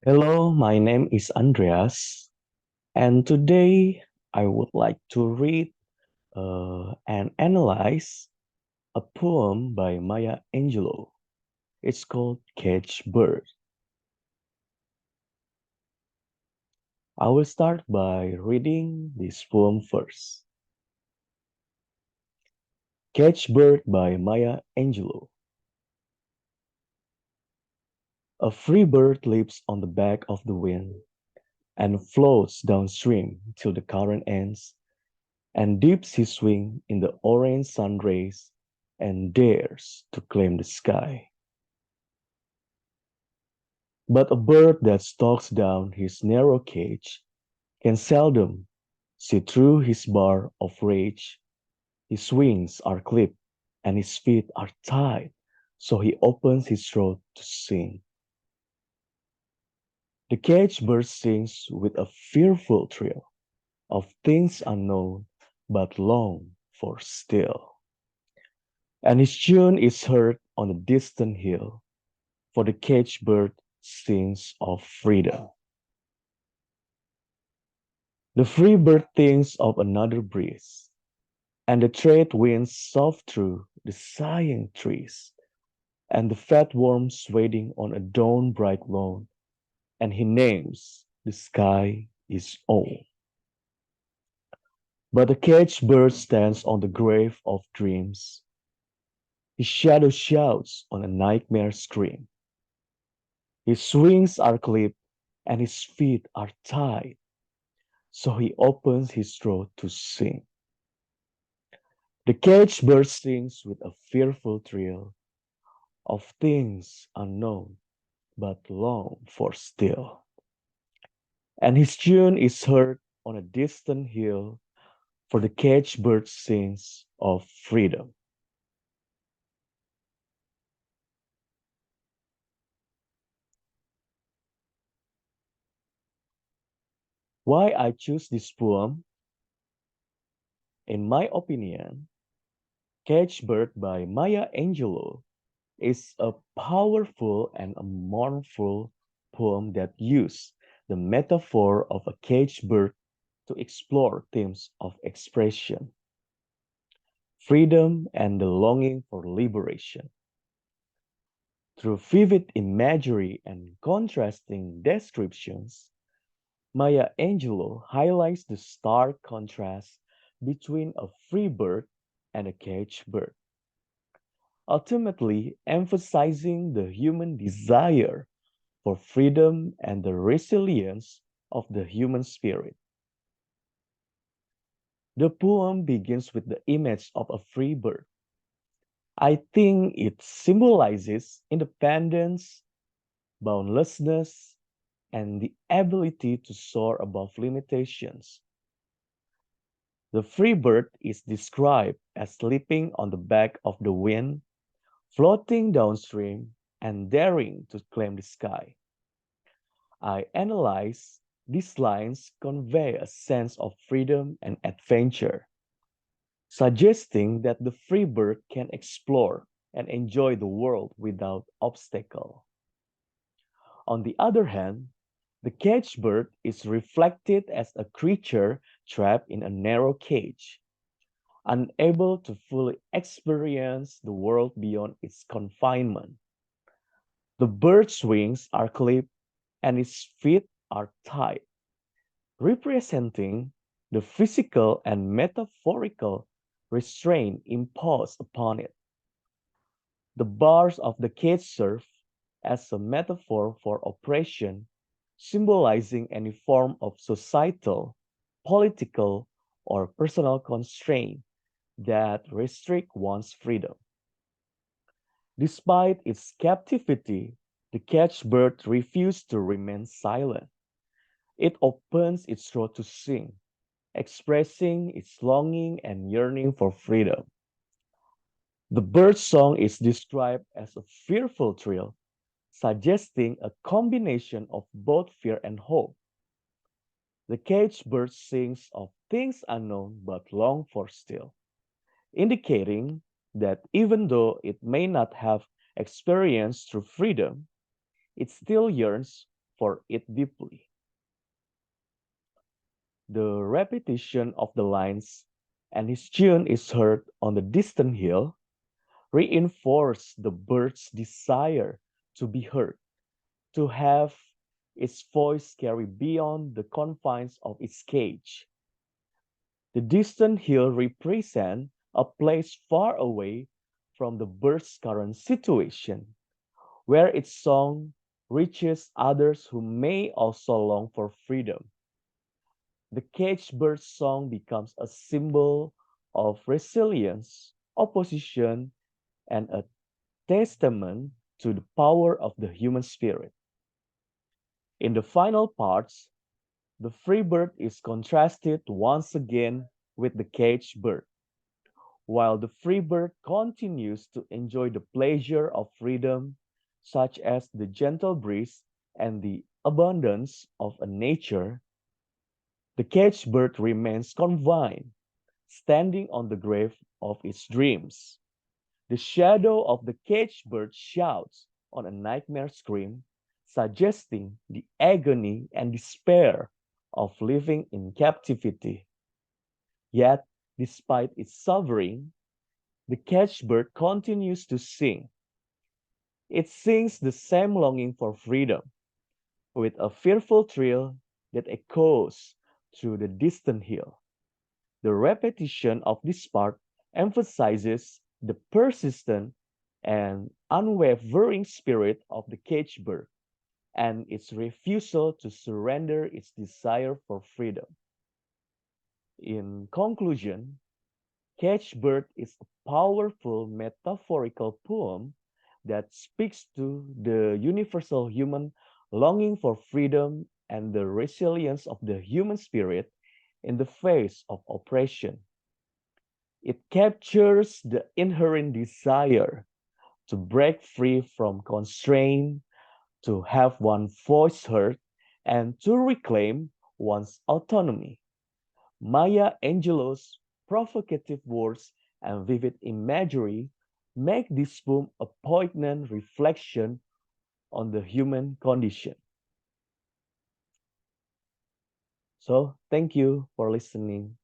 Hello, my name is Andreas, and today I would like to read and analyze a poem by Maya Angelou. It's called Cage Bird. I will start by reading this poem first. Cage Bird by Maya Angelou. A free bird leaps on the back of the wind and floats downstream till the current ends and dips his wing in the orange sun rays and dares to claim the sky. But a bird that stalks down his narrow cage can seldom see through his bar of rage. His wings are clipped and his feet are tied, so he opens his throat to sing. The caged bird sings with a fearful thrill of things unknown but long for still. And his tune is heard on a distant hill, for the caged bird sings of freedom. The free bird thinks of another breeze, and the trade winds soft through the sighing trees, and the fat worms wading on a dawn bright lawn, and he names the sky his own. But the caged bird stands on the grave of dreams. His shadow shouts on a nightmare scream. His wings are clipped and his feet are tied, so he opens his throat to sing. The caged bird sings with a fearful thrill of things unknown but long for still. And his tune is heard on a distant hill, for the caged bird sings of freedom. Why I choose this poem? In my opinion, Caged Bird by Maya Angelou is a powerful and a mournful poem that uses the metaphor of a caged bird to explore themes of expression, freedom, and the longing for liberation. Through vivid imagery and contrasting descriptions, Maya Angelou highlights the stark contrast between a free bird and a caged bird, ultimately emphasizing the human desire for freedom and the resilience of the human spirit. The poem begins with the image of a free bird. I think it symbolizes independence, boundlessness, and the ability to soar above limitations. The free bird is described as sleeping on the back of the wind, floating downstream, and daring to claim the sky. I analyze these lines convey a sense of freedom and adventure, suggesting that the free bird can explore and enjoy the world without obstacle. On the other hand, the caged bird is reflected as a creature trapped in a narrow cage, unable to fully experience the world beyond its confinement. The bird's wings are clipped and its feet are tied, representing the physical and metaphorical restraint imposed upon it. The bars of the cage serve as a metaphor for oppression, symbolizing any form of societal, political, or personal constraint that restrict one's freedom. Despite its captivity, the caged bird refused to remain silent. It opens its throat to sing, expressing its longing and yearning for freedom. The bird's song is described as a fearful thrill, suggesting a combination of both fear and hope. The caged bird sings of things unknown but long for still, indicating that even though it may not have experienced true freedom, it still yearns for it deeply. The repetition of the lines and his tune is heard on the distant hill reinforce the bird's desire to be heard, to have its voice carry beyond the confines of its cage. The distant hill represents a place far away from the bird's current situation, where its song reaches others who may also long for freedom. The caged bird's song becomes a symbol of resilience, opposition, and a testament to the power of the human spirit. In the final parts, the free bird is contrasted once again with the caged bird. While the free bird continues to enjoy the pleasure of freedom, such as the gentle breeze and the abundance of a nature, the caged bird remains confined, standing on the grave of its dreams. The shadow of the caged bird shouts on a nightmare scream, suggesting the agony and despair of living in captivity. Yet, despite its suffering, the caged bird continues to sing. It sings the same longing for freedom, with a fearful thrill that echoes through the distant hill. The repetition of this part emphasizes the persistent and unwavering spirit of the caged bird and its refusal to surrender its desire for freedom. In conclusion, Caged Bird is a powerful metaphorical poem that speaks to the universal human longing for freedom and the resilience of the human spirit in the face of oppression. It captures the inherent desire to break free from constraint, to have one's voice heard, and to reclaim one's autonomy. Maya Angelou's provocative words and vivid imagery make this poem a poignant reflection on the human condition. So, thank you for listening.